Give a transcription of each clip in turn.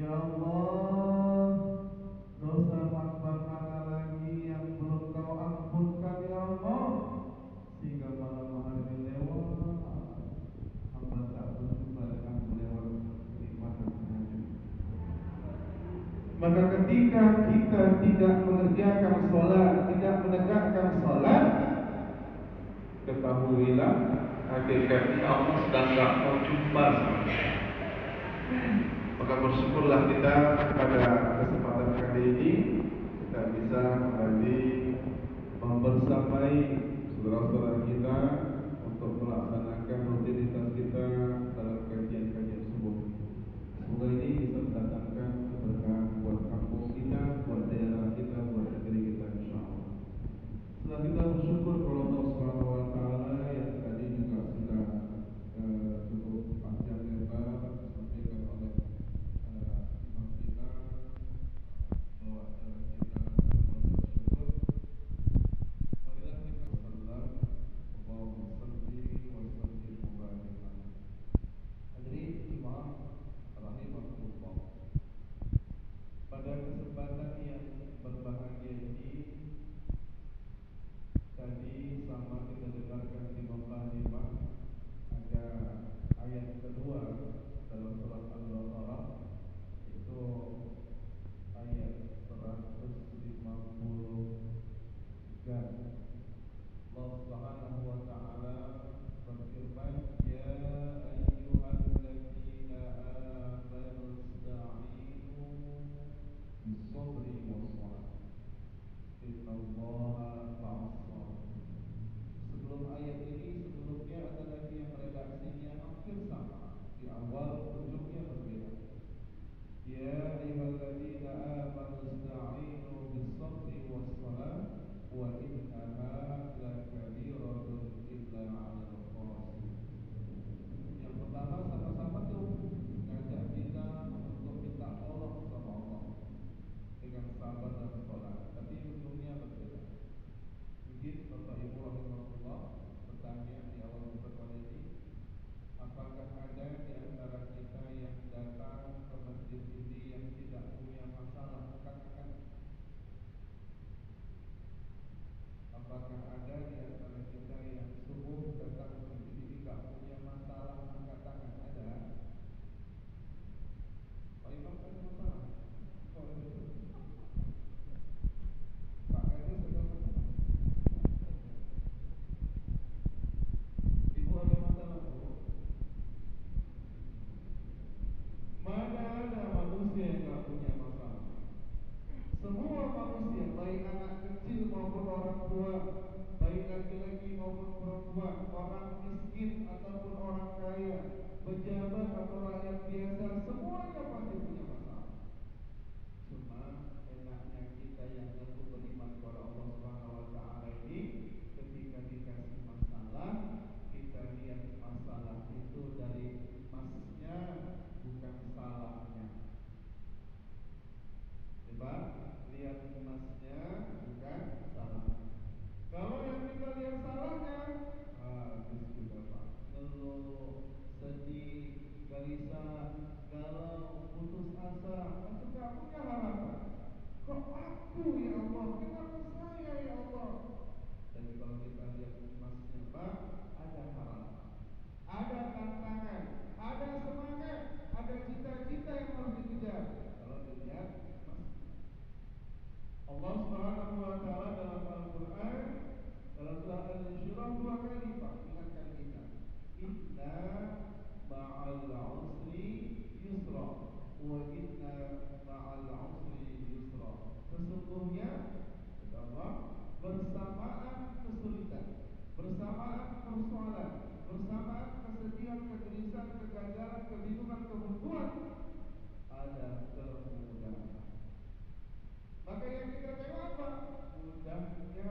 Ya Allah, dosa hamba mana lagi yang belum kau ampunkan ya Allah, sehingga malam hari ini lewat hamba tak berjumpa dengan lewat kenikmatan tahajud. Maka ketika kita tidak mengerjakan sholat, tidak menegakkan sholat, ketahuilah hakikatnya Allah sedang tak mau jumpa sama kita. Maka bersyukurlah kita pada kesempatan kali ini kita bisa kembali membersamai saudara-saudara kita untuk melaksanakan rutinitas kita dalam kajian-kajian subuh. Semoga ini bisa mendatangkan keberkahan buat kampung kita, buat daerah kita, buat negeri kita, insyaallah. Setelah kita bersyukur kepada Allah Subhanahu wa taala yang tadi juga sudah cukup panjang lebar disampaikan oleh imam kita bahwa cara kita bersyukur. Marilah kita salam Allahumma shalli wa sallim wa barik alaihi. Hadirin jemaah rahimakumullah. Pada kesempatan yang berbahagia ini tadi sama kita dengarkan di Muqaddimah ada ayat kedua dalam surat Al-Baqarah, itu ayat 153. Allah Subhanahu wa taala berfirman, ya ayyuhalladzina amanu ista'inu bis-sabri was-salah innallaha ma'as-sabirin. Sebelum ayat ini, sebelumnya ada lagi yang redaksinya hampir sama, di awal ujungnya berbeda. Ya ayyuhalladzina amanu ista'inu bis-sabri was-salah wa innaha lakabiratun illa 'alal khashiyin. Yang pertama sama-sama tuh ngajak kita untuk minta tolong sama Allah dengan sabar dan salat, tapi ujungnya berbeda. Mungkin Bapak Ibu rahimahullah bertanya di awal pertemuan ini, apakah ada di antara kita yang datang ke masjid ini yang tidak punya masalah? Angkat. Apakah ada di antara kita yang subuh datang ke masjid ini tidak punya masalah? Angkat tangan. Ada? Pak Imam ada masalah? Pak Kades ada masalah? Ibu ada masalah, Bu? Mana ada manusia yang tidak punya masalah? Semua manusia, baik anak kecil maupun orang tua, baik laki-laki maupun perempuan, orang miskin ataupun orang kaya, pejabat atau rakyat biasa, semuanya pasti punya masalah. Cuma enaknya kita yang ngaku beriman kepada Allah Subhanahu wa taala ini, ketika dikasih masalah, kita lihat masalah itu dari emasnya, bukan salahnya. Coba lihat emasnya, bukan salahnya. Kalau yang kita lihat salahnya, habis sudah Pak. Ngeluh, sedih, gelisah, galau, putus asa, atau gak punya harapan. Kok aku ya Allah? Kenapa saya ya Allah? Tapi kalau kita lihat emasnya Pak, ada harapan, ada tantangan, ada semangat, ada cita-cita yang harus dikejar. Kalau dilihat emasnya, Allah Subhanahu wa taala dalam Al-Qur'an dalam surah Al-Insyirah 2 kali Pak ingatkan kita, inna ma'al usri yusra wa inna ma'al usri yusra. Sesungguhnya kata Allah, bersamaan kesulitan, bersamaan persoalan, bersamaan kesedihan, kegelisahan, kegagalan, kebingungan, kebuntuan, ada kemudahan. Maka yang kita tengok apa? Mudahnya,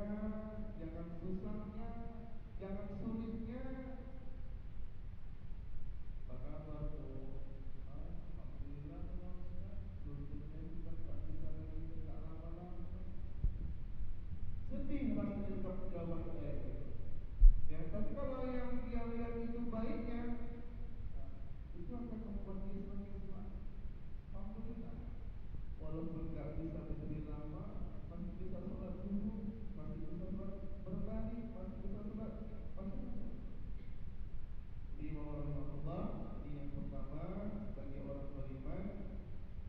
jangan susahnya, jangan sulitnya. Apa kabar tuh? Alhamdulillah Pak Ustaz, lututnya sudah tak bisa lagi tegak lama-lama. Sedih rasanya untuk jawaban saya. Ya, tapi kalau yang dia lihat itu baiknya, itu akan membuat dia semakin semangat. Alhamdulillah. walaupun nggak bisa berdiri lama, masih bisa sholat dulu, masih bisa sholat berbaring, masih bisa sholat macam-macam. Jadi Allah, ini yang pertama bagi orang beriman,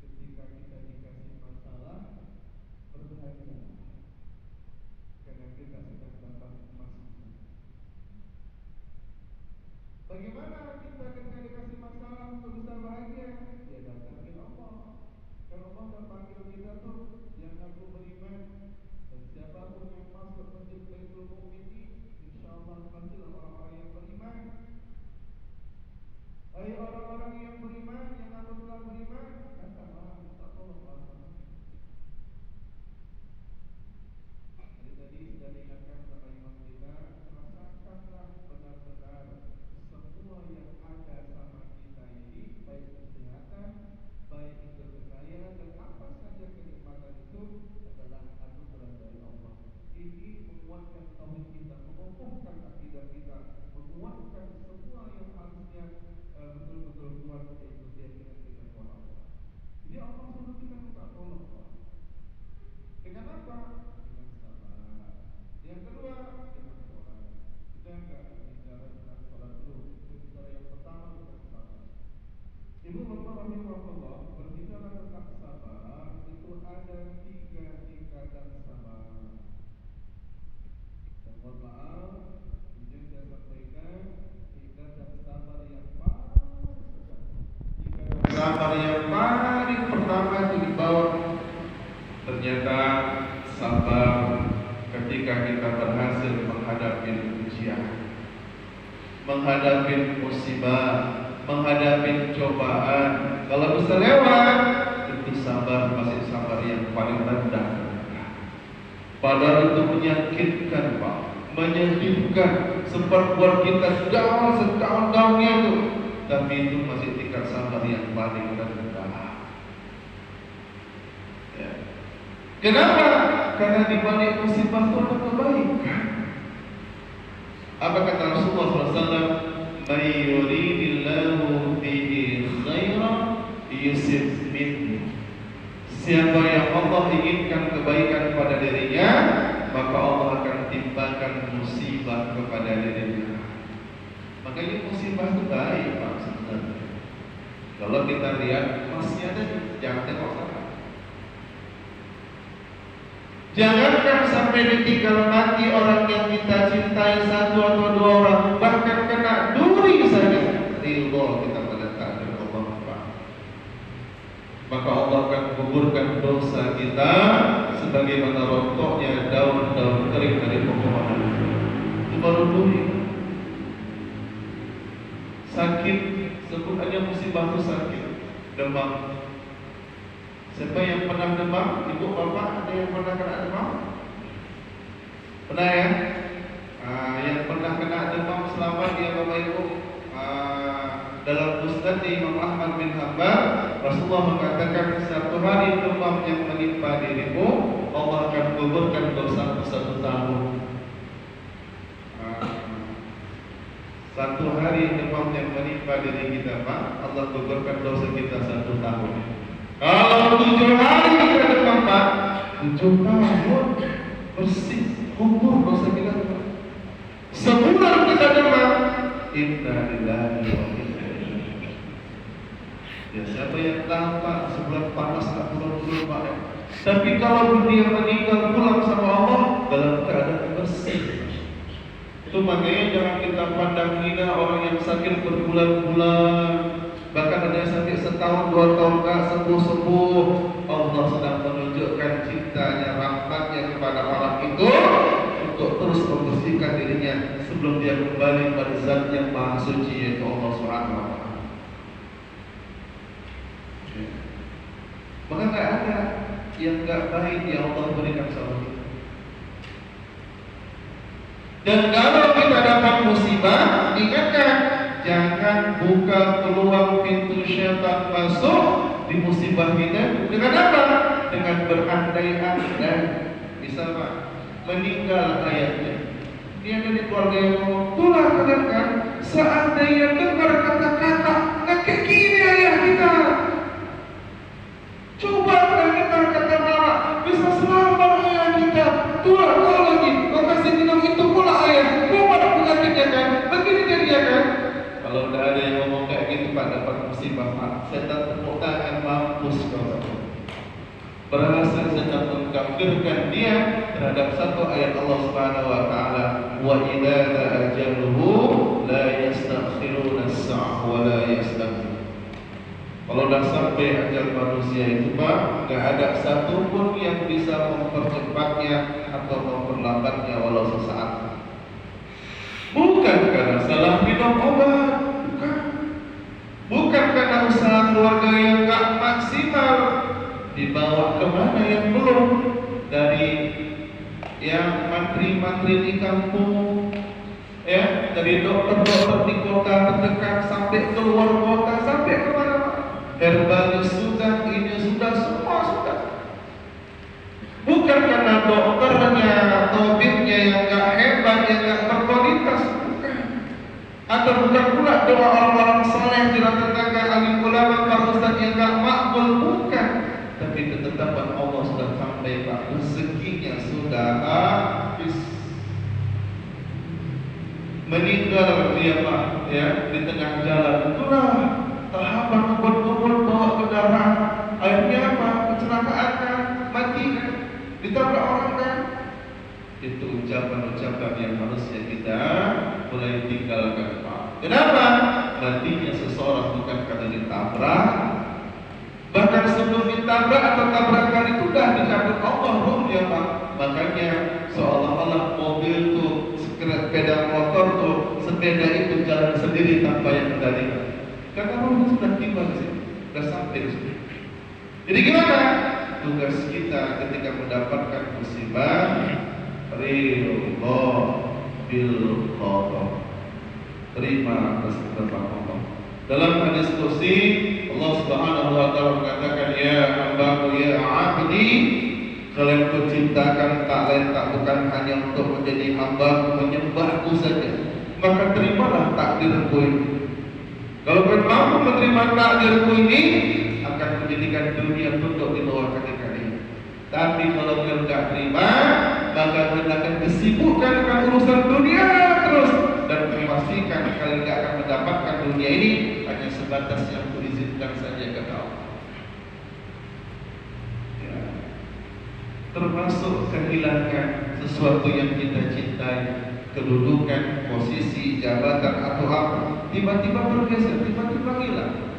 ketika kita dikasih masalah, berbahagia karena kita sedang dapat emas. Bagaimana kita ketika dikasih masalah untuk bisa bahagia? Ya datangin Allah. Kalau Allah dah panggil kita tuh, yang aku beriman, dan siapapun yang masuk masjid Baitul Mu'minin, insyaallah pastilah orang-orang yang beriman. Hai orang-orang yang beriman, yang aku telah beriman, datanglah minta tolong Allah. Jadi tadi sudah diingatkan sama imam kita, rasakanlah benar-benar semua yang ada sama kita ini, baik kesehatan, baik itu kekayaan, dan apa saja kenikmatan itu adalah anugerah dari Allah. Ini menguatkan tauhid kita, mengokohkan akidah kita, menguatkan semua yang harusnya betul-betul kuat, yaitu keyakinan kita kepada Allah. Jadi Allah suruh kita minta tolong Allah. Dengan apa? Dengan sabar. Yang kedua, dengan sholat. Kita enggak bicara tentang sholat dulu. Itu bicara yang pertama tentang sabar. Ibu bapak rahimahullah, berbicara tentang sabar itu ada 3 tingkatan sabar. Dan mohon maaf, izin saya sampaikan, tingkatan sabar yang paling pertama itu di bawah. Ternyata sabar ketika kita berhasil menghadapi ujian, menghadapi musibah, menghadapi cobaan. Kalau bisa lewat, itu sabar, masih sabar yang paling rendah. Padahal itu menyakitkan, Pak, menyedihkan, sempat buat kita down-downnya itu. Tapi itu masih tingkat sabar yang paling rendah. Ya. Kenapa? Karena di balik musibah itu ada kebaikan. Apa kata Rasulullah SAW? "May yuridillahu bihi khairan yusib minhu." Siapa yang Allah inginkan kebaikan pada dirinya, maka Allah akan timpakan musibah kepada dirinya. Makanya musibah itu baik, Pak, sebenarnya. Kalau kita lihat masnya ada, jangan tengok sana. Jangankan sampai ditinggal mati orang yang kita cintai, 1 atau 2 orang, bahkan kena duri saja, ridho kita pada takdir Allah, Pak. Maka Allah akan gugurkan dosa kita sebagaimana rontoknya daun-daun kering dari pepohonan. Itu baru duri. Sakit, sebut aja musibah itu sakit. Demam. Siapa yang pernah demam? Ibu, bapak, ada yang pernah kena demam? Pernah ya? Yang pernah kena demam selamat ya bapak ibu. Dalam Musnad Imam Ahmad bin Hanbal, Rasulullah mengatakan 1 hari demam yang menimpa dirimu, Allah akan gugurkan dosa 1 tahun. 1 hari demam yang menimpa diri kita, Pak, Allah gugurkan dosa kita 1 tahun. Kalau 7 hari kita demam, Pak, 7 tahun bersih, gugur dosa kita, Pak. Sebulan kita demam, inna lillahi wa inna ilaihi raji'un. Ya siapa yang tahu, Pak, sebulan panas tak turun-turun, Pak. Tapi kalau dia meninggal pulang sama Allah dalam keadaan bersih. Itu makanya jangan kita pandang hina orang yang sakit berbulan-bulan, bahkan ada yang sakit setahun 2 tahun gak sembuh-sembuh. Allah sedang menunjukkan cintanya, rahmatnya kepada orang itu untuk terus membersihkan dirinya sebelum dia kembali pada Zat yang Maha Suci, yaitu Allah Subhanahu wa Ta'ala. Maka gak ada yang gak baik yang Allah berikan sama kita. Dan kalau kita dapat musibah, ingatkan, jangan buka peluang pintu syaitan masuk di musibah kita. Dengan apa? Dengan berandai-andai. Misal, Pak, meninggal ayahnya, dia dari keluarga yang ngomong, itulah katakan, seandainya dengar kata-kata, nah kayak gini ayah kita. Coba kita sama setan tepuk tangan, mampus kau. Berhasil setan mengkafirkan dia terhadap satu ayat Allah Subhanahu wa taala, wa idza ajaluhu la yastakhiruna as-sa'a wa la yastaqdimun. Kalau dah sampai ajal manusia itu Pak, enggak ada satu pun yang bisa mempercepatnya atau memperlambatnya walau sesaat. Bukan karena salah minum obat, bukan karena usaha keluarga yang enggak maksimal, dibawa kemana yang belum, dari yang mantri-mantri di kampung, ya, dari dokter-dokter di kota terdekat sampai keluar kota, sampai kemana-mana. Herbalis sudah, ini sudah, semua sudah. Bukan karena dokternya, tabibnya yang gak hebat, yang gak berkualitas, bukan. Atau bukan pula doa orang-orang saleh di tetangga alim ulama, para ustaz yang gak makbul, bukan. Tapi ketetapan Allah sudah sampai Pak, rezekinya sudah habis. Meninggal dia Pak, ya, di tengah jalan. Itulah tahapan kubur-kubur bawa kendaraan. Akhirnya apa? Kecelakaan kan, mati kan, ditabrak orang kan. Itu ucapan-ucapan yang harusnya kita mulai tinggalkan Pak. Kenapa? Matinya seseorang bukan karena ditabrak, bahkan sebelum ditabrak atau tabrakan itu sudah dicabut Allah ruhnya Pak. Makanya seolah-olah mobil tuh, sepeda motor tuh, sepeda itu jalan sendiri tanpa yang kendalikan. Karena Allah sudah tiba di sini, sudah sampai di sini. Jadi gimana? Tugas kita ketika mendapatkan musibah, ridho bil qada, terima atas ketetapan Allah. Dalam hadis qudsi Allah Subhanahu wa taala mengatakan, ya hambaku, ya abdi, kalian kuciptakan tak lain tak bukan hanya untuk menjadi hamba, menyembahku saja, maka terimalah takdirku ini. Kalau kalian mampu menerima takdirku ini, akan menjadikan dunia tunduk di bawah kaki kalian. Tapi kalau kalian tidak terima, maka kalian akan disibukkan dengan urusan dunia terus, dan memastikan kalian tidak akan mendapatkan dunia ini hanya sebatas yang kuizinkan saja kata Allah. Ya. Termasuk kehilangan sesuatu yang kita cintai, kedudukan, posisi, jabatan atau apa, tiba-tiba bergeser, tiba-tiba hilang.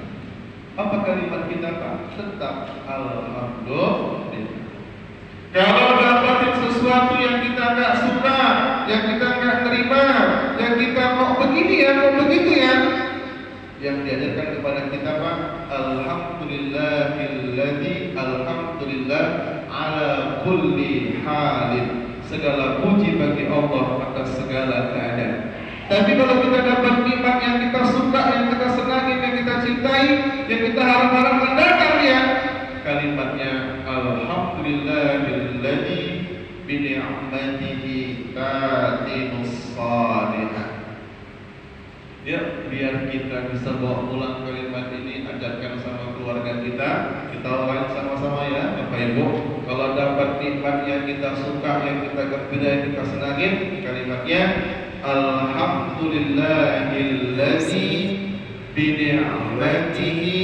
Apa kalimat kita Pak? Tetap alhamdulillah. Kalau dapatin sesuatu yang kita nggak suka, yang kita nggak terima, yang kita mau begini ya, mau begitu ya, yang diajarkan kepada kita Pak, alhamdulillahilladzi, alhamdulillah ala kulli halin. Segala puji bagi Allah atas segala keadaan. Tapi kalau kita dapat nikmat yang kita suka, yang kita senangi, yang kita cintai, yang kita harap-harap mendatang ya, kalimatnya alhamdulillahilladzi bi ni'matihi tatimus salihah. Ya, biar kita bisa bawa pulang kalimat ini, ajarkan sama keluarga kita. Kita ulangi sama-sama ya Bapak Ibu. Kalau dapat nikmat yang kita suka, yang kita gembira, yang kita senangin, kalimatnya alhamdulillahilladzi bi ni'matihi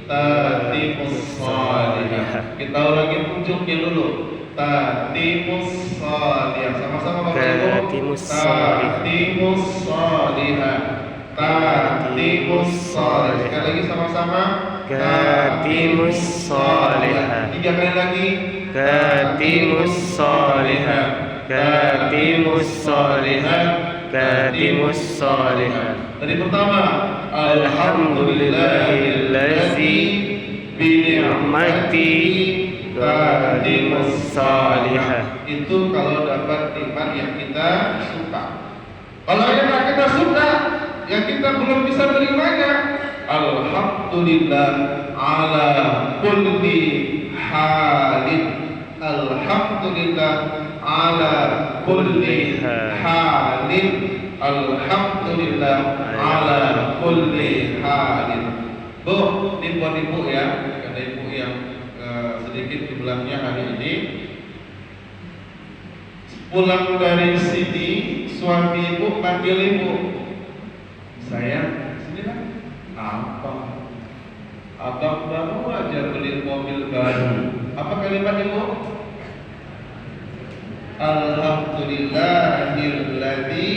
tatimus salihah. Kita ulangi ujungnya dulu. Tatimus salihah. Sama-sama Bapak Ibu. Tatimus salihah. Tatimus salihah. Sekali lagi sama-sama. Tatimus salihah. Tiga kali lagi. Tatimus salihah. Tatimus salihah. Tatimus salihah. Tadi pertama, alhamdulillahilladzi bi ni'matihi tatimus salihah. Itu kalau dapat nikmat yang kita suka. Kalau yang kita suka, yang kita belum bisa menerimanya, alhamdulillah ala kulli halin. Alhamdulillah ala kulli halin. Alhamdulillah ala kulli halin. Bu, ini buat ibu ya. Ada ibu yang sedikit sebelahnya hari ini pulang dari sini, suami ibu panggil ibu, sayang, sini lah. Apa? baru. Apa kalimat Ibu? Alhamdulillahilladzi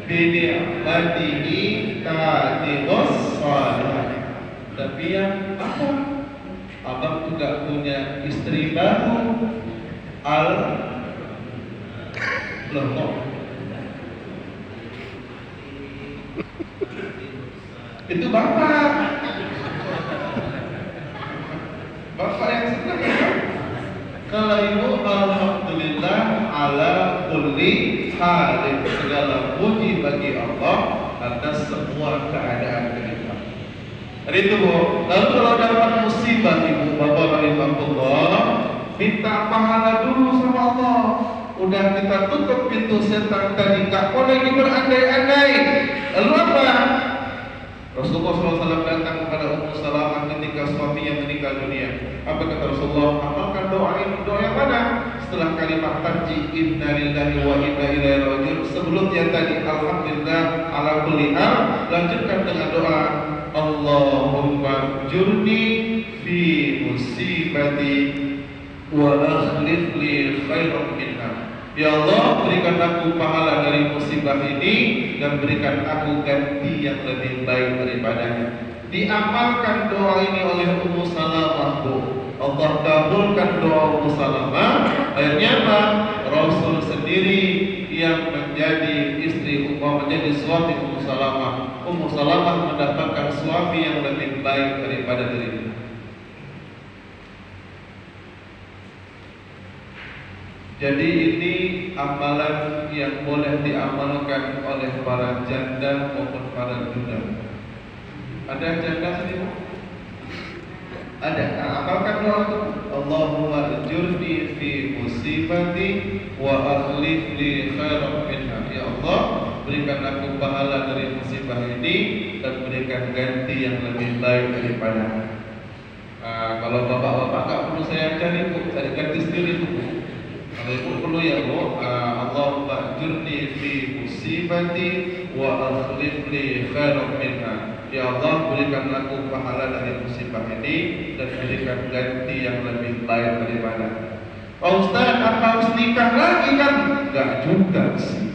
bi ni'matihi tatimmus shalihat. Tapi yang apa? Abang juga punya istri baru. Loh, itu bapak yang senang kan? Kalau ibu alhamdulillah ala kulli halin, segala puji bagi Allah atas semua keadaan kita. Itu Bu. Lalu kalau dapat musibah ibu bapak rahimahullah, minta pahala dulu sama Allah. Udah kita tutup pintu setan tadi, tak boleh lagi berandai-andai. Lalu apa? Rasulullah SAW datang kepada Ummu Salamah ketika suaminya meninggal dunia. Apa kata Rasulullah? Amalkan doa ini. Doa yang mana? Setelah kalimat tarji inna lillahi wa inna ilaihi raji'un, sebelumnya tadi alhamdulillah ala kulli hal, lanjutkan dengan doa Allahumma jurni fi musibati wa akhlif li khairan minha. Ya Allah, berikan aku pahala dari musibah ini dan berikan aku ganti yang lebih baik daripadanya. Diamalkan doa ini oleh Ummu Salamah, Bu. Allah kabulkan doa Ummu Salamah. Akhirnya apa? Rasul sendiri yang menjadi istri menjadi suami Ummu Salamah. Ummu Salamah mendapatkan suami yang lebih baik daripada dirinya. Jadi ini amalan yang boleh diamalkan oleh para janda maupun para duda. Ada janda sini? Ada. Amalkan doa itu. Allahumma ajurni fi musibati wa akhlif li khairan minha. Ya Allah, berikan aku pahala dari musibah ini dan berikan ganti yang lebih baik daripadanya. Kalau bapak-bapak tak perlu saya cari, Bu, saya ganti sendiri, Bu. Kalau ibu perlu ya Bu, Allahumma ajurni fi musibati wa akhlif li khairan minha. Ya Allah, berikan aku pahala dari musibah ini dan berikan ganti yang lebih baik daripada. Pak Ustaz, apa harus nikah lagi kan? Enggak juga sih.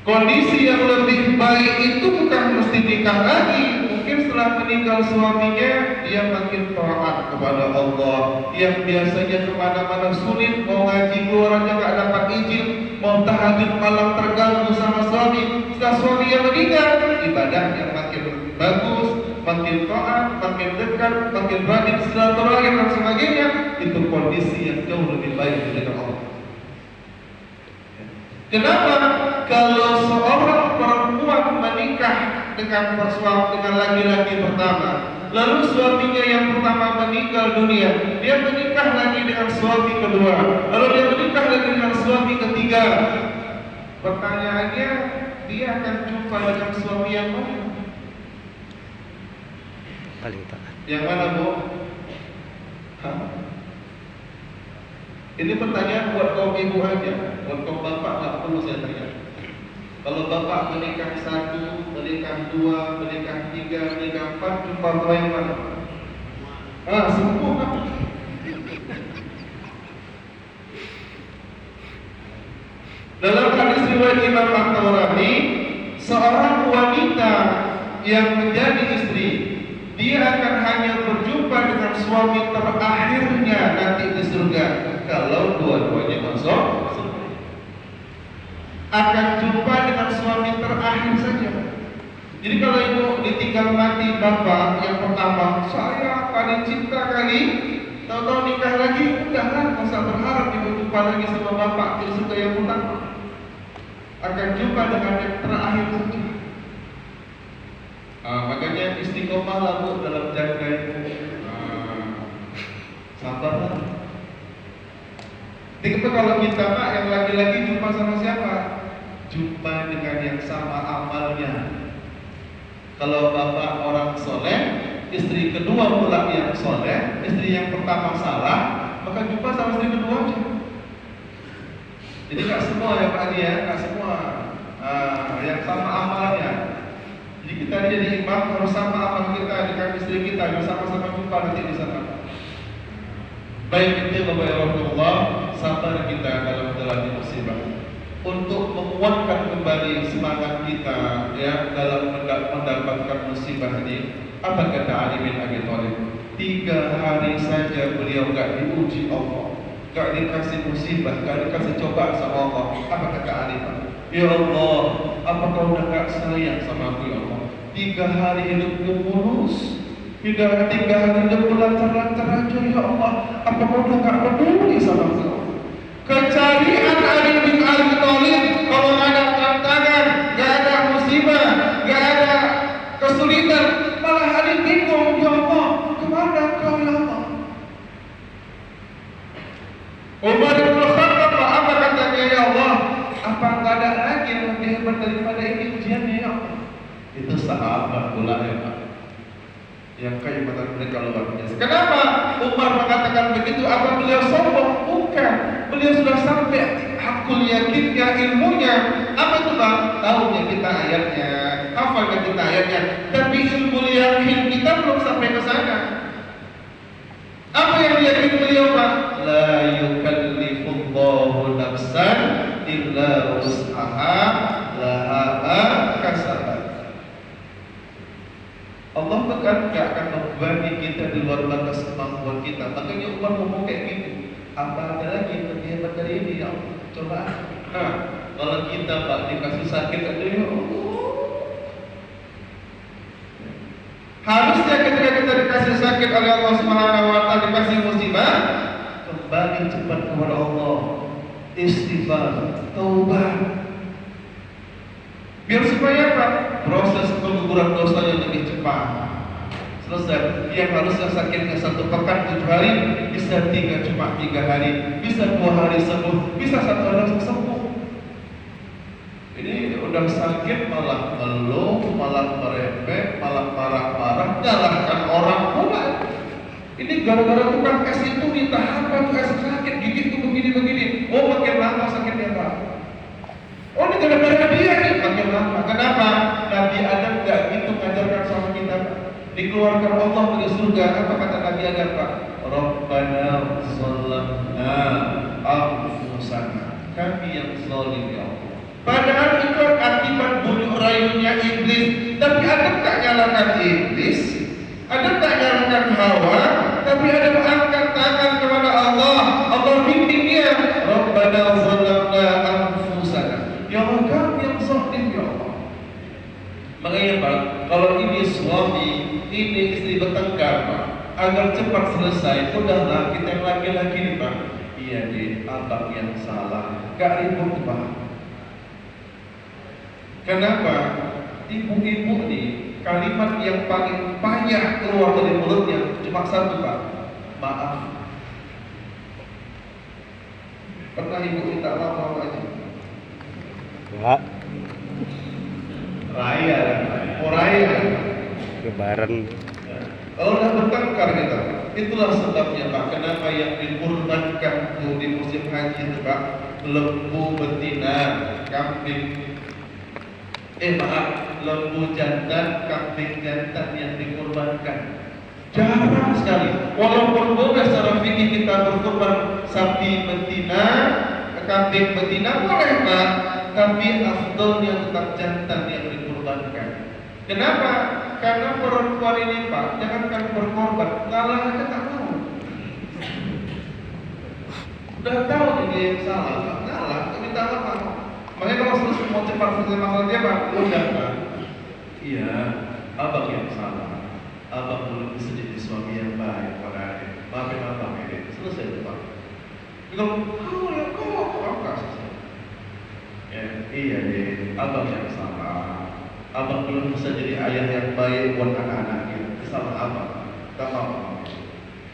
Kondisi yang lebih baik itu bukan mesti nikah lagi. Mungkin setelah meninggal suaminya, dia makin taat kepada Allah. Yang biasanya kemana-mana sulit, mau ngaji keluar aja nggak dapat izin, mau tahajud malam terganggu sama suami. Setelah suami yang meninggal, ibadahnya makin bagus, makin taat, makin dekat, makin rajin silaturahim dan sebagainya. Itu kondisi yang jauh lebih baik dari Allah. Kenapa? Kalau seorang perempuan menikah dengan laki-laki pertama, lalu suaminya yang pertama meninggal dunia, dia menikah lagi dengan suami kedua, lalu dia menikah lagi dengan suami ketiga. Pertanyaannya, dia akan jumpa dengan suami yang mana? Paling taat. Yang mana, Bu? Ini pertanyaan buat kaum ibu aja, buat kaum bapak nggak perlu saya tanya. Kalau bapak menikah 1, menikah 2, menikah 3, menikah 4, jumpa tua yang mana? Semua. Dalam hadis riwayat Imam At-Tabrani, seorang wanita yang menjadi istri, dia akan hanya berjumpa dengan suami terakhirnya nanti di surga kalau dua-duanya masuk surga. Akan jumpa dengan suami terakhir saja. Jadi kalau ibu ditinggal mati bapak yang pertama, saya paling cinta kali, tahu-tahu nikah lagi, udahlah, masa berharap ibu jumpa lagi sama bapak di surga yang pertama. Akan jumpa dengan yang terakhir saja. Makanya istiqomah lah Bu dalam jaga itu. Sabarlah. Jadi kalau kita Pak yang laki-laki jumpa sama siapa? Jumpa dengan yang sama amalnya. Kalau bapak orang soleh, istri kedua pula yang soleh, istri yang pertama salah, maka jumpa sama istri kedua aja. Jadi nggak semua ya Pak dia, nggak semua yang sama amalnya. Jadi kita jadi imam harus sama amal kita dengan istri kita, harus sama-sama jumpa nanti di sana. Baik itu Bapak Ibu Rasulullah, sabar kita dalam menjalani musibah untuk menguatkan kembali semangat kita ya dalam mendapatkan musibah ini. Apa kata Ali bin Abi Thalib? 3 hari saja beliau gak diuji Allah, gak dikasih musibah, gak dikasih coba sama Allah. Apa kata Ali? Ya Allah, apa kau udah gak sayang sama aku ya Allah? 3 hari hidupku mulus, 3 hari hidupku lancar-lancar aja ya Allah. Apa kau udah gak peduli sama aku? Kecarian Ali bin Abi Thalib kalau gak ada tantangan, gak ada musibah, gak ada kesulitan, malah Ali bingung, ya Allah, kemana kau ya Allah? Umar bin Khattab, apa katanya ya Allah? Apa nggak ada lagi yang lebih hebat daripada ini ujiannya ya Allah? Itu sahabat pula ya Pak, yang kehebatan mereka luar biasa. Kenapa Umar mengatakan begitu? Apa beliau sombong? Bukan. Beliau sudah sampai hakul yakinnya, ilmunya. Apa itu Pak? Tahunya kita ayatnya, hafalnya kita ayatnya, tapi ilmu yakin kita belum sampai ke sana. Apa yang diyakin beliau Pak? La yukallifullahu nafsan illa wus'aha laha ma kasabat. Allah bahkan gak akan membebani kita di luar batas kemampuan kita. Makanya Umar ngomong kayak gitu. Apa ada lagi yang lebih hebat dari ini ya Allah? Coba. Nah, kalau kita Pak dikasih sakit aja ya Allah. Harusnya ketika kita dikasih sakit oleh Allah Subhanahu wa taala, dikasih musibah, kembali cepat kepada Allah, istighfar, taubat. Biar supaya apa? Proses pengukuran dosa yang lebih cepat selesai. Yang harusnya sakitnya 1 pekan 7 hari, bisa cuma 3 hari, bisa 2 hari sembuh, bisa 1 hari sembuh. Ini udah sakit malah ngeluh, malah merepek, malah marah-marah, nyalahkan orang pula. Ini gara-gara tukang es itu ditahan waktu es sakit, gigit tuh begini-begini. Oh makin lama sakitnya Pak. Oh ini gara-gara dia nih makin lama. Kenapa? Nabi Adam gak gitu ngajarkan sama kita. Dikeluarkan Allah dari surga. Apa kata Nabi Adam Pak? Rabbana zalamna anfusana. Kami yang zalim ya Allah. Padahal itu akibat bunuh rayunya iblis. Tapi Adam tak nyalakan iblis, Adam tak nyalakan Hawa, tapi Adam angkat tangan kepada Allah. Allah bimbing dia. Rabbana zalamna anfusana. Ya Allah, kami yang zalim ya Allah. Makanya Pak, kalau ini suami, ini istri bertengkar Pak, agar cepat selesai, udahlah kita yang laki-laki nih Pak. Iya deh, abang yang salah, gak ribut Pak. Kenapa? Ibu-ibu nih, kalimat yang paling payah keluar dari mulutnya cuma satu Pak, maaf. Pernah ibu minta maaf aja? Enggak. Raya, oh raya. Lebaran. Kalau udah bertengkar kita, itulah sebabnya Pak. Kenapa yang dikurbankan tuh di musim haji itu Pak, lembu betina, kambing. Lembu jantan, kambing jantan yang dikurbankan jarang sekali. Walaupun boleh secara fikih kita berkurban sapi betina, kambing betina boleh Pak, tapi afdolnya tetap jantan yang dikurbankan. Kenapa? Karena perempuan ini Pak, jangankan berkorban, ngalah aja tak mau. Udah tahu dia yang salah, ngalah, minta maaf. Makanya kalau selesai mau cepat selesai masalah dia Pak, udah Pak. Iya, abang yang salah. Abang belum bisa jadi suami yang baik pada adik. Maafin abang ini, selesai Pak. Kalau kau ya kau kasih. Ya, iya deh, abang yang salah. Abang belum bisa jadi ayah yang baik buat anak-anak kita. Salah abang, tak mau.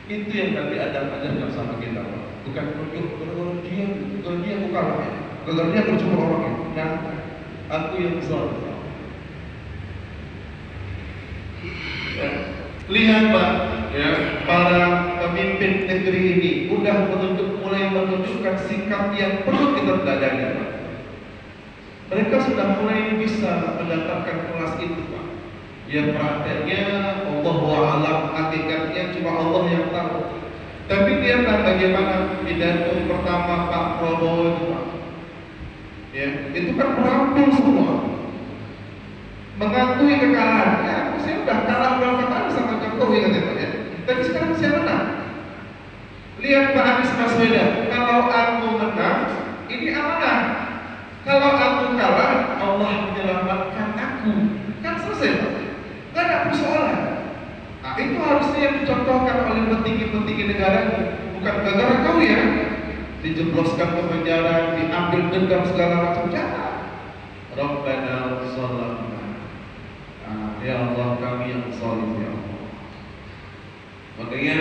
Itu yang Nabi Adam ajarkan sama kita Pak. Bukan kalau dia bukan lah ya. Kalau dia berjumpa orang itu, nah, aku yang salah. Ya. Lihat Pak, ya, para pemimpin negeri ini udah mulai menunjukkan sikap yang perlu kita teladani Pak. Mereka sudah mulai bisa mendapatkan kelas itu Pak. Ya prakteknya Allah wa'alam, hakikatnya cuma Allah yang tahu. Tapi lihatlah bagaimana pidato pertama Pak Prabowo itu, Pak. Ya, itu kan merangkul semua, mengakui kekalahan. Ya, saya udah kalah berapa kali sama Jokowi katanya, ya. Tapi sekarang saya menang. Lihat Pak Anies Baswedan, kalau aku menang, ini amanah. Kalau aku kalah, Allah menyelamatkan aku. Kan selesai, Pak. Gak ada persoalan. Nah, itu harusnya yang dicontohkan oleh petinggi-petinggi negara ini. Bukan gara-gara kau ya dijebloskan ke penjara, diambil dendam segala macam. Jangan. Rabbana zalamna. Ya Allah, kami yang zalim ya Allah. Makanya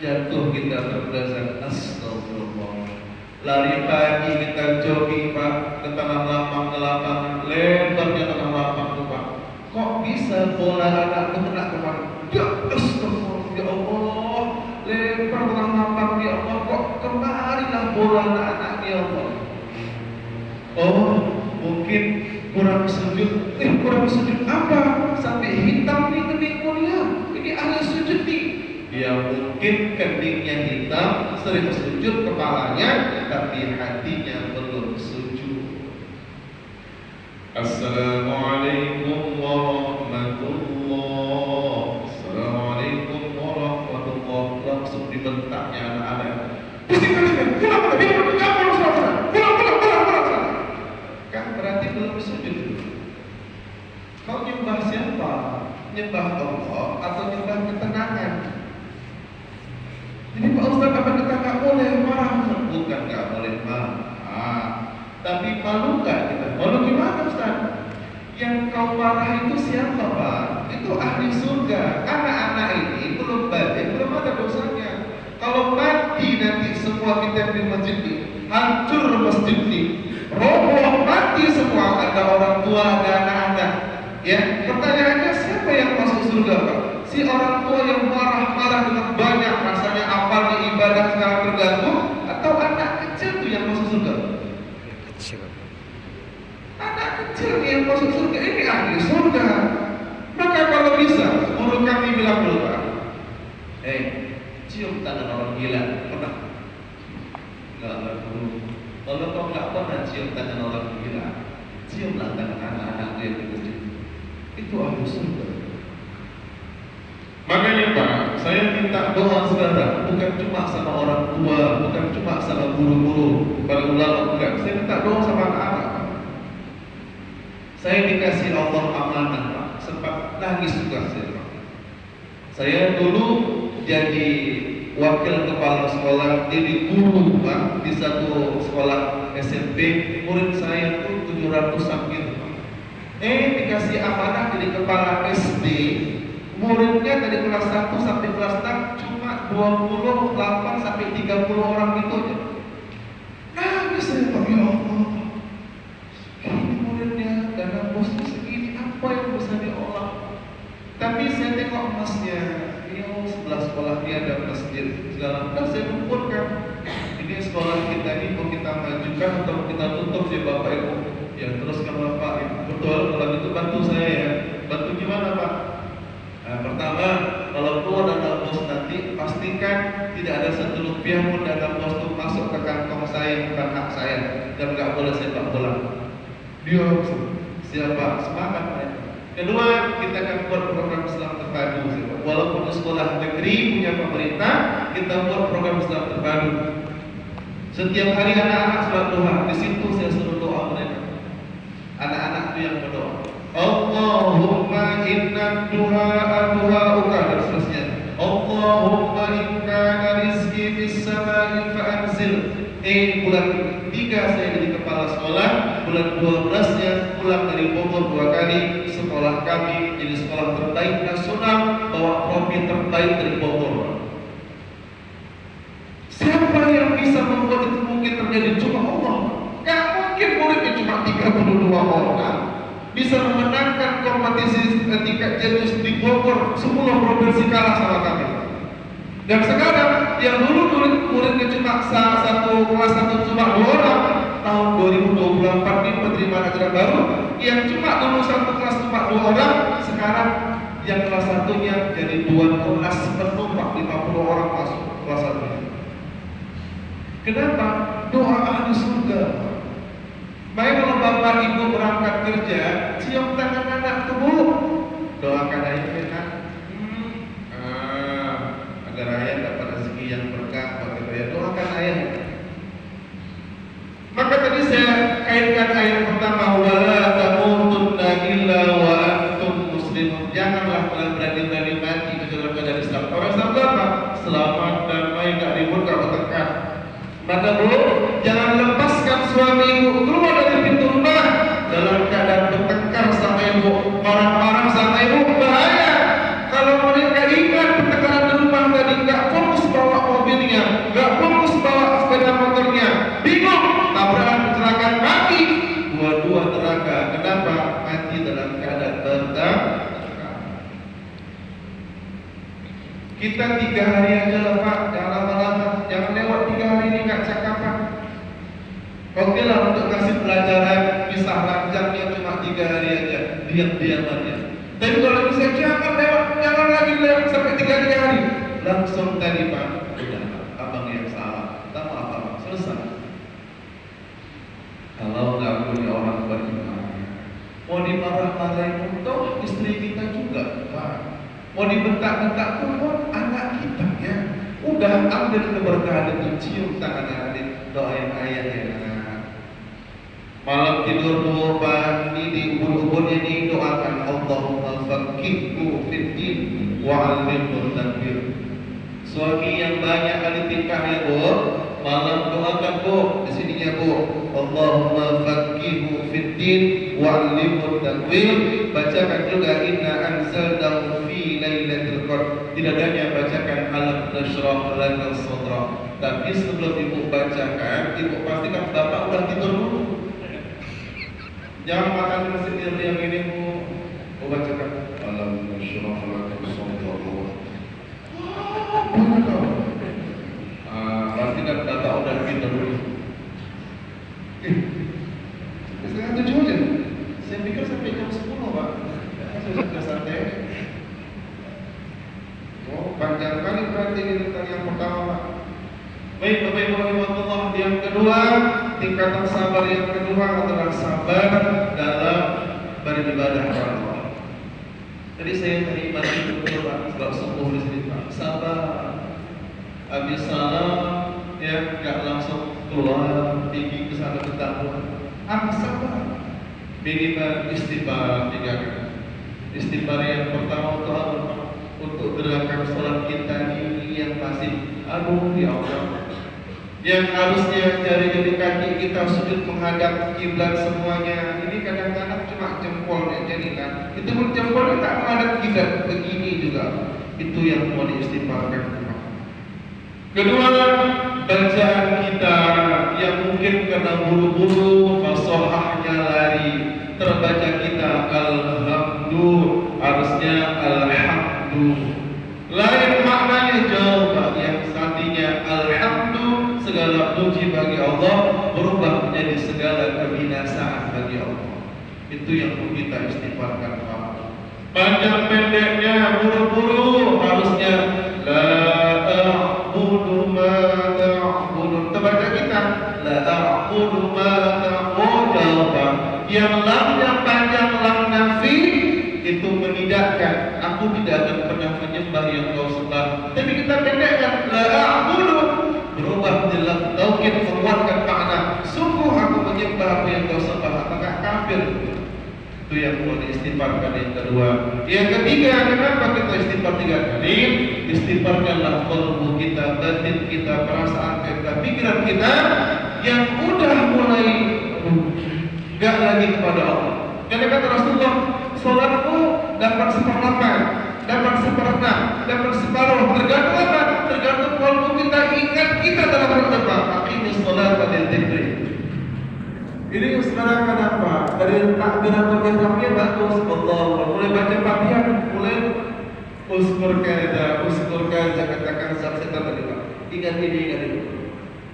jatuh kita berdasar astagfirullah. Lari pagi kita jogging Pak, ke tanah lapang, ke lapangan lebarnya tanah lapang tuh Pak. Kok bisa bola anakku kena kemana? Ya astagfirullah ya Allah, lebar tanah lapang ya Allah. Kok kemarilah bola anak ya Allah. Oh mungkin kurang sujud. Kurang sujud apa? Sampai hitam nih keningmu ya. Ini ahli sujud nih. Ya mungkin keningnya hitam, sering sujud kepalanya, tapi hatinya belum sujud. Assalamualaikum warahmatullah. Assalamualaikum warahmatullah. Langsung dibentaknya anak-anak. Pulang. Kan berarti belum sujud. Kau nyembah siapa? Nyembah Allah atau nyembah ketenangan? Jadi Pak Ustaz apa kita nggak boleh marah? Bukan nggak boleh marah, tapi malu nggak kita? Malu gimana Ustaz? Yang kau marah itu siapa Pak? Itu ahli surga. Anak-anak ini belum balik, belum ada dosanya. Kalau mati nanti semua kita di masjid ini, hancur masjid ini, roboh mati semua, ada orang tua, ada anak-anak. Ya, pertanyaannya siapa yang masuk surga Pak? Si orang tua yang marah-marah dengan banyak, rasanya apal di ibadah sekarang terganggu, atau anak kecil tuh yang masuk surga? Kecil. Anak kecil yang masuk surga, ini ahli surga. Maka kalau bisa, guru kami bilang dulu Pak, cium tangan orang gila, pernah? Enggak guru. Kalau kau nggak pernah cium tangan orang gila, ciumlah tangan anak-anak yang di masjid. Itu ahli surga. Makanya Pak, saya minta doa sekarang, bukan cuma sama orang tua, bukan cuma sama guru-guru, para ulama, bukan. Saya minta doa sama anak-anak Pak. Saya dikasih Allah amanah Pak, sempat nangis juga saya Pak. Saya dulu jadi wakil kepala sekolah, jadi guru Pak, di satu sekolah SMP, murid saya tuh 700-an gitu Pak. Dikasih amanah jadi kepala SD, muridnya dari kelas 1 sampai kelas 6 cuma 28 sampai 30 orang gitu aja. Nangis saya Pak, ya Allah, ini muridnya dalam bosnya segini, apa yang bisa diolah? Tapi saya tengok emasnya, sebelah sekolah dia ada masjid segala macam. Saya kumpulkan, ini sekolah kita ini mau kita majukan atau kita tutup ya Bapak Ibu? Ya teruskan Bapak Ibu. Betul, kalau itu bantu saya ya. Bantu gimana Pak? Nah, pertama, kalau keluar dana bos nanti pastikan tidak ada satu rupiah pun dana bos itu masuk ke kantong saya, bukan hak saya, dan nggak boleh sepak bola. Dia siapa? Semangat Pak. Kedua, kita akan buat program Islam terpadu. Walaupun di sekolah negeri punya pemerintah, kita buat program Islam terpadu. Setiap hari anak-anak sholat duha, di situ saya suruh doa mereka. Anak-anak itu yang berdoa. Allahumma inna duha'uka dan seterusnya. Allahumma inna rizki fis samai fa'anzil. Bulan 3 saya jadi kepala sekolah, bulan 12-nya pulang dari Bogor 2 kali. Sekolah kami jadi sekolah terbaik nasional, bawa trofi terbaik dari Bogor. Siapa yang bisa membuat itu mungkin terjadi? Cuma Allah. Gak mungkin muridnya cuma 32 orang bisa memenangkan kompetisi tingkat jenius di Bogor, semua provinsi kalah sama kami. Dan sekarang yang dulu muridnya cuma satu kelas 1 cuma 2 orang, tahun 2024 ini penerima ajaran baru yang cuma dulu satu kelas cuma 2 orang, sekarang yang kelas 1-nya jadi 2 kelas penuh Pak, 50 orang masuk kelas 1. Kenapa? Doa ahli surga. Baik kalau bapak ibu berangkat kerja, cium tangan anak tuh, Bu. Doakan ayah kan. Agar ayah dapat rezeki yang berkah, begitu ya. Doakan ayah. Maka tadi saya kaitkan ayat pertama, wala tamutunna illa wa antum muslimun. Janganlah kalian berani-berani mati dalam keadaan Islam. Orang Islam apa? Selamat, damai, gak ribut, gak bertengkar. Maka Bu, jangan lepaskan suami ibu keluar dari pintu rumah dalam keadaan bertengkar sama ibu, marah-marah sama ibu. Bahaya. Kalau mereka ingat pertengkaran di rumah tadi, gak fokus bawa mobilnya, gak fokus bawa sepeda motornya, bingung, tabrakan, kecelakaan, mati. Dua-dua neraka. Kenapa? Mati dalam keadaan bertengkar. Kita 3 hari aja lah Pak, jangan lama-lama, jangan lewat 3 hari ini nggak cakapan. Oke lah untuk kasih pelajaran kisah lancarnya cuma 3 hari aja, diam-diamannya. Tapi kalau bisa jangan lewat, jangan lagi lewat sampai 3 hari. Langsung tadi Pak, udah abang yang salah, tak apa-apa, selesai. Kalau nggak punya orang beriman, mau dimarah-marahin toh istri kita juga Pak. Mau dibentak-bentak pun anak kita ya. Udah ambil keberkahan itu, cium tangan adik, doain ayah ya. Malam tidur Pak, ini di ubun-ubunnya ini doakan Allahumma faqihhu fiddin wa 'allimhu tadbir. Suami yang banyak kali tingkah ya Bu, malam doakan Bu, di sininya Bu, Allahumma faqihhu fiddin wa 'allimhu tadbir. Bacakan juga inna anzalnahu fi lailatul qadr. Tidak hanya bacakan alam nashrah laka sadra, tapi sebelum ibu bacakan, ibu pastikan bapak udah tidur dulu. Jangan makan sendiri yang ini Bu. Bu bacakan alam nashrah laka sadra. Pastikan bapak udah tidur dulu. Setengah 7 aja. Saya pikir sampai jam 10 Pak. Saya sudah santai. Oh, panjang kali berarti ini tentang yang pertama Pak. Baik Bapak Ibu rahimahullah, yang kedua, tingkatan sabar yang kedua adalah sabar dalam beribadah kepada Allah. Jadi saya terima betul Pak, sebab sembuh di sini Pak. Sabar. Habis salam, ya nggak langsung keluar pergi ke sana ke dapur. Sabar. Minimal istighfar 3 kali. Istighfar yang pertama untuk gerakan sholat kita ini yang masih aduh ya Allah, yang harusnya jari-jari kaki kita sujud menghadap kiblat semuanya, ini kadang-kadang cuma jempolnya jadi kan, itu pun jempolnya tak menghadap kiblat begini juga. Itu yang mau diistighfarkan. Kedua, bacaan kita yang mungkin karena buru-buru fasohahnya lari, terbaca kita alhamdu, harusnya alhamdu. Lain maknanya jauh Pak, yang tadinya alhamdu segala puji bagi Allah berubah menjadi segala kebinasaan bagi Allah. Itu yang kita istighfarkan Pak. Panjang pendeknya buru-buru harusnya la a'budu ma ta'budun. Terbaca kita la a'budu ma ta'budun. Yang lamnya panjang, lam nafi, itu menidakkan aku tidak akan pernah menyembah yang kau sembah. Tapi kita pendekkan la a'budu, berubah menjadi taukid, menguatkan makna sungguh aku menyembah apa yang kau sembah. Apakah kafir? Itu yang mau diistighfarkan yang kedua. Yang ketiga, kenapa kita istighfar 3 kali? Istighfarkanlah qalbu kita, batin kita, perasaan kita, pikiran kita yang udah mulai gak lagi kepada Allah. Karena kata Rasulullah, sholatku dapat 1/8, dapat 1/6, dapat separuh. Tergantung apa? Tergantung qalbu kita ingat kita dalam berdoa. Aqimis sholat pada dzikri. Ini sekarang kenapa? Dari takbiratul ihramnya bagus, Allah mulai baca Fatihah, mulai uskur kaza, katakan zat setan tadi Pak. Ingat ini.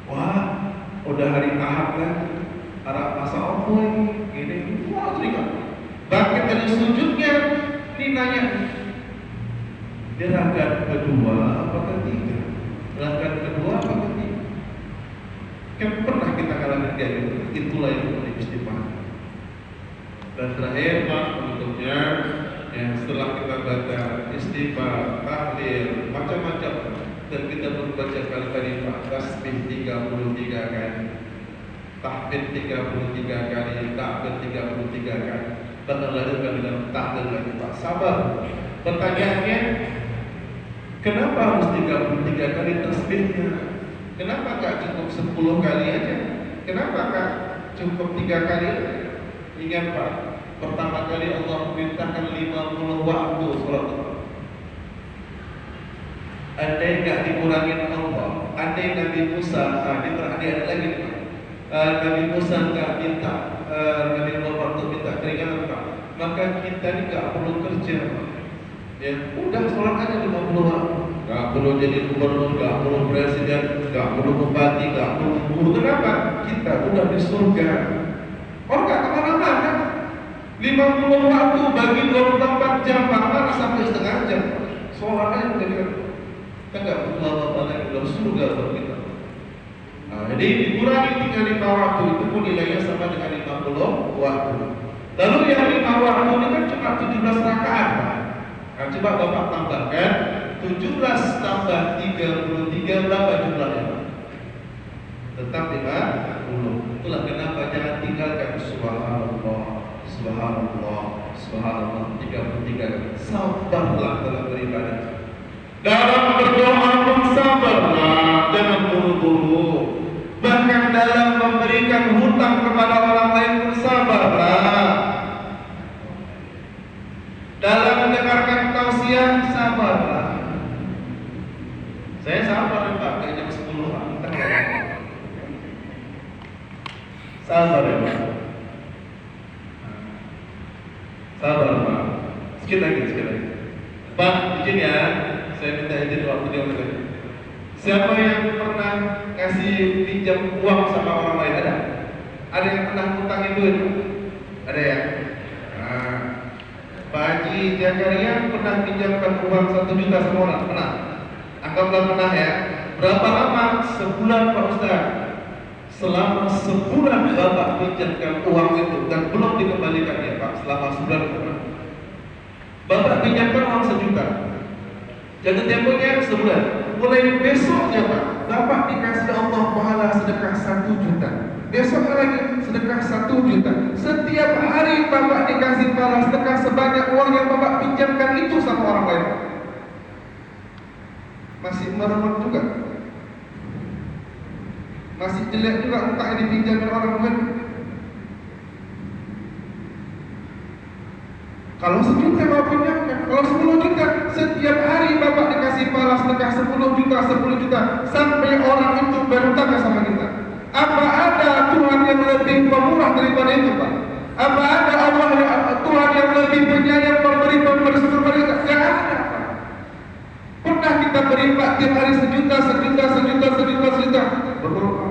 Wah, udah hari Ahad kan? Arab masa apa ini? Wah, teringat. Bangkit dari sujudnya, ini nanya. Dia rakaat kedua apa ketiga? Rakaat kedua apa ketiga? Kan pernah kita ngalamin kayak gitu. Itulah yang namanya istighfar. Dan terakhir Pak, bentuknya yang setelah kita baca istighfar, tahlil, macam-macam, dan kita membaca kalimat tasbih 33 kali, tahmid 33 kali, takbir 33 kali, dan melanjutkan dengan tahlil lagi Pak. Sabar. Pertanyaannya, kenapa harus 33 kali tasbihnya? Kenapa gak cukup 10 kali aja? Kenapa gak cukup 3 kali aja? Ingat Pak, pertama kali Allah perintahkan 50 waktu sholat. Andai gak dikurangin Allah, andai Nabi Musa, ini ada lagi Pak. Nabi Musa gak minta, Nabi Allah untuk minta keringanan Pak, maka kita ini gak perlu kerja Pak. Ya, udah sholat aja 50 waktu. Gak perlu jadi gubernur, gak perlu presiden, gak perlu bupati, gak perlu guru. Kenapa? Kita udah di surga. Oh gak kemana-mana. 50 waktu bagi 24 jam, mana sampai setengah jam. Sholat aja udah kita. Kita gak perlu apa-apa lagi, udah surga buat kita. Nah, jadi dikurangi 35 waktu itu pun nilainya sama dengan 50 waktu. Lalu yang 5 waktu ini kan cuma 17 rakaat. Nah, coba Bapak tambahkan 17 tambah 33 berapa jumlahnya? Tetap 50. Itulah kenapa jangan tinggalkan subhanallah, subhanallah, subhanallah 33. Sabarlah dalam beribadah. Dalam berdoa pun sabarlah, jangan buru-buru. Bahkan dalam memberikan hutang kepada orang lain pun sabarlah. Dalam mendengarkan tausiah sabarlah. Saya sabar Pak, kayak jam 10-an. Sabar ya Pak. Sabar Pak. Sedikit lagi. Pak, izin ya. Saya minta izin waktu dia lagi. Siapa yang pernah kasih pinjam uang sama orang lain ada? Ada yang pernah ngutangin duit? Ada ya? Nah, Pak Haji Jakaria pernah pinjamkan uang 1 juta sama orang? Pernah? Anggaplah pernah ya. Berapa lama? Sebulan Pak Ustaz. Selama sebulan Bapak pinjamkan uang itu dan belum dikembalikan ya Pak. Selama sebulan pernah. Bapak pinjamkan uang 1 juta. Jatuh temponya sebulan. Mulai besoknya Pak, Bapak dikasih Allah pahala sedekah 1 juta. Besok lagi sedekah 1 juta. Setiap hari Bapak dikasih pahala sedekah sebanyak uang yang Bapak pinjamkan itu sama orang lain. Masih meremut juga. Masih jelek juga utang yang dipinjamkan orang lain. Kalau 1 juta Bapak pinjamkan, kalau 10 juta, setiap hari Bapak dikasih pahala sedekah 10 juta, sampai orang itu berhutang sama kita. Apa ada Tuhan yang lebih pemurah daripada itu Pak? Apa ada Allah Tuhan yang lebih penyayang memberi kepada kita? Tidak ada Pak. Pernah kita beri Pak tiap hari 1 juta, berdoa.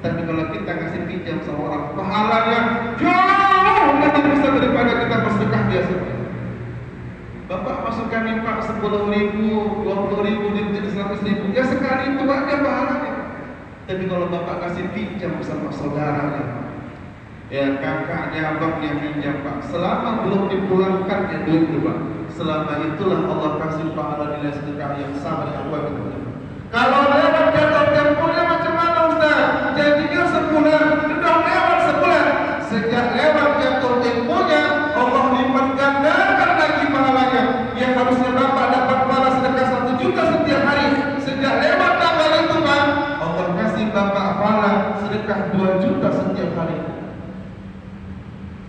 Tapi kalau kita ngasih pinjam sama orang, pahalanya jauh lebih besar daripada kita bersedekah biasa. Bapak masukkan nih Pak 10.000, 20.000, jadi 100.000, ya sekali itu aja pahalanya. Tapi kalau Bapak kasih pinjam sama saudaranya, ya kakaknya, abangnya pinjam Pak, selama belum dipulangkan ya duit itu Pak, selama itulah Allah kasih pahala nilai sedekah yang sama dengan uang itu. Kalau lewat jatuh temponya macam mana Ustaz? Jadinya sebulan, sudah lewat sebulan. Sejak lewat jatuh temponya, Allah lipat gandakan lagi pahalanya. Yang harusnya Bapak dapat pahala sedekah 1 juta setiap hari. Sejak lewat tanggal itu Pak, Allah kasih Bapak pahala sedekah 2 juta setiap hari.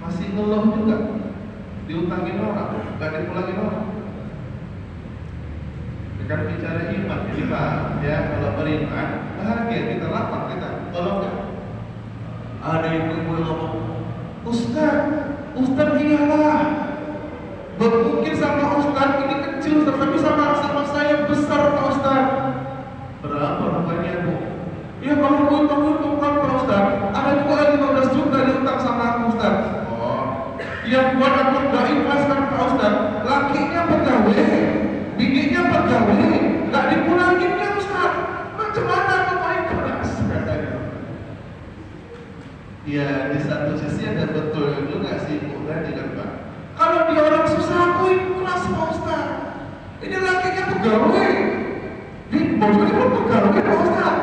Masih ngeluh juga, diutangin orang, gak dipulangin orang. Kan bicara iman, jadi Pak, ya kalau beriman bahagia kita, lapang kita. Kalau enggak, ada ibu-ibu yang ngomong, Ustaz iyalah, mungkin sama Ustaz ini kecil, tapi sama saya besar Pak Ustaz. Berapa harganya Bu? Ya kalau hitung kan Pak Ustaz, ada juga 15 juta diutang sama aku Ustaz. Oh, yang buat aku gak ikhlaskan Pak Ustaz, lakinya pegawai, bidinya pegawai, gak dipulanginnya Ustaz. Macam mana aku mau ikhlas? Katanya. gawe. Di bosnya itu gawe Pak Ustaz.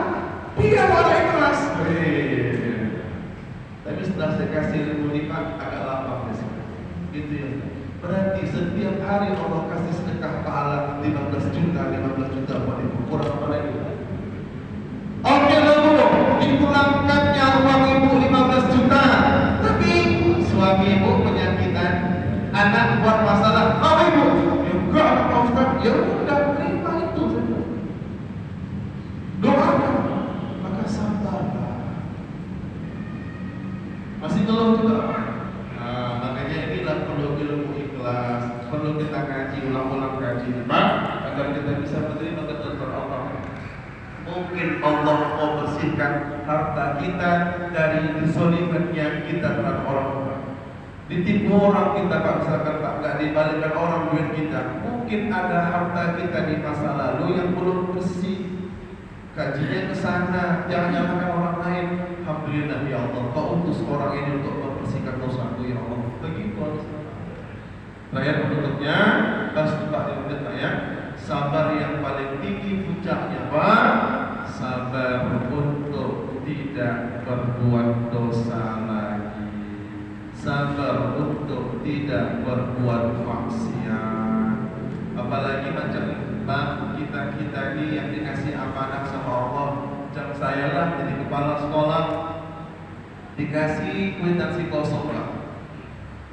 Dia malah ikhlas. Tapi setelah saya kasih 5 agak lapang di sini. Gitu ya. Berarti setiap hari Allah kasih sedekah pahala 15 juta buat ibu. Kurang apa lagi? Oke lalu dipulangkannya uang ibu 15 juta. Tapi suami ibu penyakitan, anak buat masalah. Oh ibu, ya enggak Pak Ustaz. Ya udah terima itu saja. Doakan, maka sabarlah. Masih belum juga. Nah, makanya inilah perlu ilmu ikhlas, perlu kita kaji ulang-ulang kaji, Pak, agar kita bisa menerima ketentuan Allah. Mungkin Allah mau bersihkan harta kita dari kezaliman yang kita terhadap orang lain. Ditipu orang kita, Pak, misalkan Pak, nggak dibalikkan orang duit kita. Mungkin ada harta kita di masa lalu yang belum bersih. Kajinya ke sana, jangan nyalakan orang lain. Alhamdulillah ya Allah, Kau utus orang ini untuk membersihkan dosaku ya Allah. Begitu harus. Ayat penutupnya, harus Pak ya. Sabar yang paling tinggi puncaknya Pak, sabar untuk tidak berbuat dosa lagi. Sabar untuk tidak berbuat maksiat. Apalagi macam Bang, kita ini yang dikasih amanah sama Allah. Macam saya lah jadi kepala sekolah, dikasih kwitansi kosong Pak.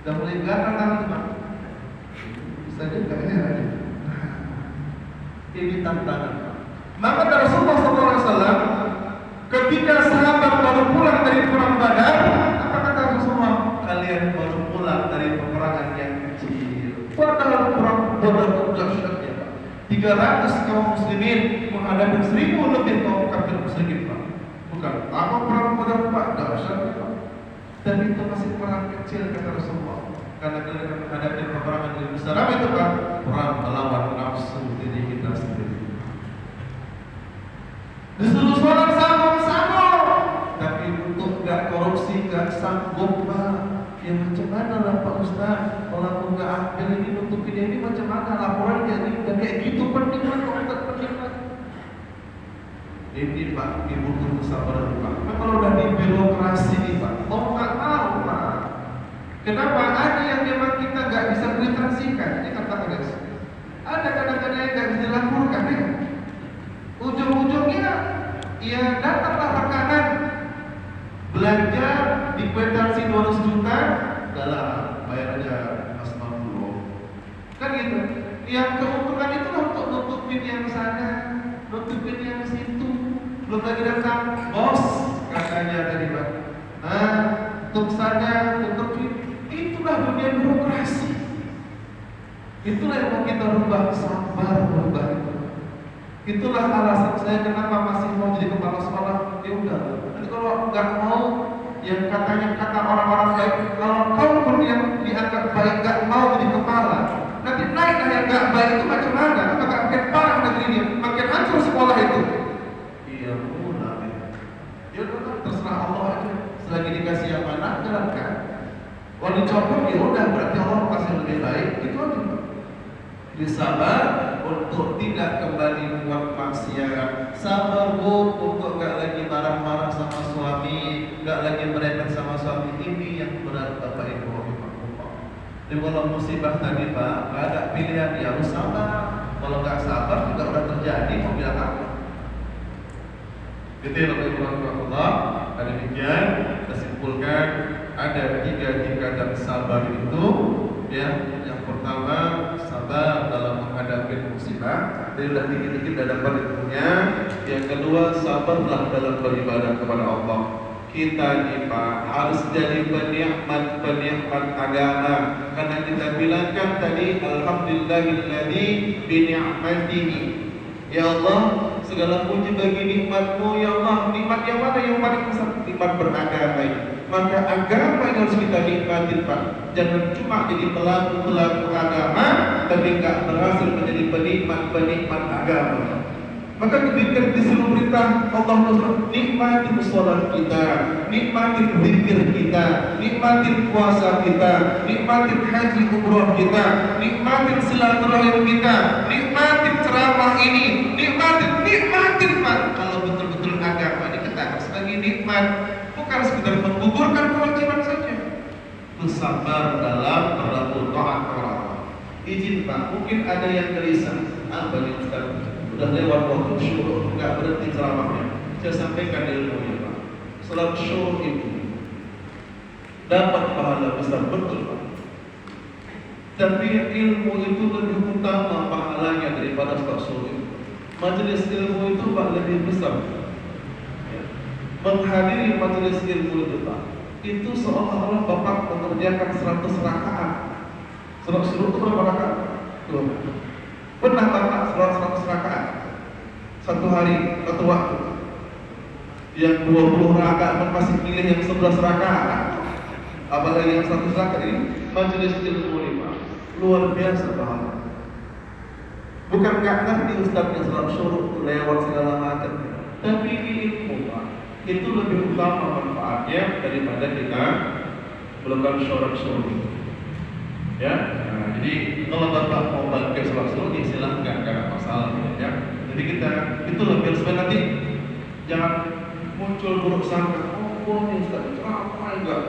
Udah mulai gatal tangan Pak. Bisa juga ya. Ini tantangan. Maka Rasulullah SAW ketika sahabat baru pulang dari perang Badar, apa kata Rasulullah? Kalian baru pulang dari peperangan yang kecil. Padahal perang Badar dahsyatnya, 300 kaum muslimin menghadapi 1000 lebih kaum kafir musyrikin, Pak. Bukan apa perang Badar Pak, dahsyatnya Pak. Dan itu masih perang kecil kata Rasulullah. Karena kita menghadapi peperangan yang besar, apa itu Pak? Perang melawan nafsu diri kita sendiri. Disuruh sholat sanggup, tapi untuk gak korupsi gak sanggup Pak. Ya macam mana lah Pak Ustaz? Kalau aku gak ambil ini nutupin ini macam mana laporannya ini udah kayak gitu penting banget Ustaz, penting banget. Ini Pak, ibu butuh kesabaran Pak. Nah, kalau udah di birokrasi nih Pak, mau gak mau Pak. Kenapa? Ada yang memang kita gak bisa kuitansikan. Ini kata guys. Ada kadang-kadang yang gak bisa dilaporkan ya. Ujung-ujungnya ya datanglah rekanan belanja di kwitansi 200 juta, dalam bayar aja Mas 50. Kan gitu. Yang keuntungan itu untuk nutupin yang sana, nutupin yang situ. Belum lagi datang bos katanya tadi Pak. Untuk sana, untuk itulah dunia birokrasi. Itulah yang mau kita rubah, sabar rubah itu. Itulah alasan saya kenapa masih mau jadi kepala sekolah. Ya udah, nanti kalau nggak mau, yang katanya kata orang-orang baik, kalau kau pun yang dianggap baik nggak mau jadi kepala, nanti naiklah yang nggak baik itu macam mana? Apakah makin parah negeri ini, makin hancur sekolah itu? Iya, mulai. Ya udah, terserah Allah aja. Selagi dikasih amanah, jalankan. Kalau dicopot, ya udah berarti Allah kasih lebih baik. Itu aja. Sabar untuk tidak kembali buat maksiat. Sabar Bu untuk gak lagi marah-marah sama suami, gak lagi merepet sama suami. Ini yang berat Bapak Ibu. Jadi kalau musibah tadi Pak, gak ada pilihan, ya harus sabar. Kalau gak sabar juga udah terjadi, mau bilang apa? Gitu ya Bapak Ibu Allah. Demikian kita simpulkan ada 3 tingkatan sabar itu. Ya, yang pertama sabar dalam menghadapi musibah. Jadi sudah dikit-dikit sudah dapat ilmunya. Yang kedua sabarlah dalam beribadah kepada Allah. Kita ini Pak harus jadi penikmat agama. Karena kita bilangkan tadi alhamdulillahilladzi bi ni'matihi. Ya Allah, segala puji bagi nikmat-Mu ya Allah. Nikmat yang mana yang paling besar? Nikmat beragama ini. Maka agama yang harus kita nikmatin Pak. Jangan cuma jadi pelaku agama tapi nggak berhasil menjadi penikmat agama. Maka ketika disuruh perintah Allah nikmatin sholat kita, nikmatin zikir kita, nikmatin puasa kita, nikmatin haji umroh kita, nikmatin silaturahim kita, nikmatin ceramah Terus sabar dalam berlaku taat Allah. Izin Pak, mungkin ada yang gelisah. Apa nih Ustaz? Udah lewat waktu syuruh, nggak berhenti ceramahnya. Saya sampaikan ilmunya Pak. Salat syuruh itu dapat pahala besar, betul Pak. Tapi ilmu itu lebih utama pahalanya daripada salat syuruh itu. Majelis ilmu itu Pak lebih besar. Menghadiri majelis ilmu itu Pak, itu seolah-olah Bapak mengerjakan 100 rakaat. Salat syuruh itu berapa rakaat? 2. Pernah Bapak salat 100 rakaat? Satu hari, satu waktu. Yang 20 rakaat masih pilih yang 11 rakaat. Apalagi yang 100 rakaat ini majelis ilmu ini Pak, luar biasa pahala. Bukan nggak ngerti Ustaznya salat syuruh lewat segala macam, tapi ini ilmu Pak, itu lebih utama manfaatnya daripada kita melakukan sholat syuruh. Ya, nah, jadi kalau Bapak mau balik salat syuruh, ya silahkan, nggak ada masalah ya. Jadi kita itu lebih supaya nanti jangan muncul buruk sangka. Oh, ini Ustaz, apa enggak?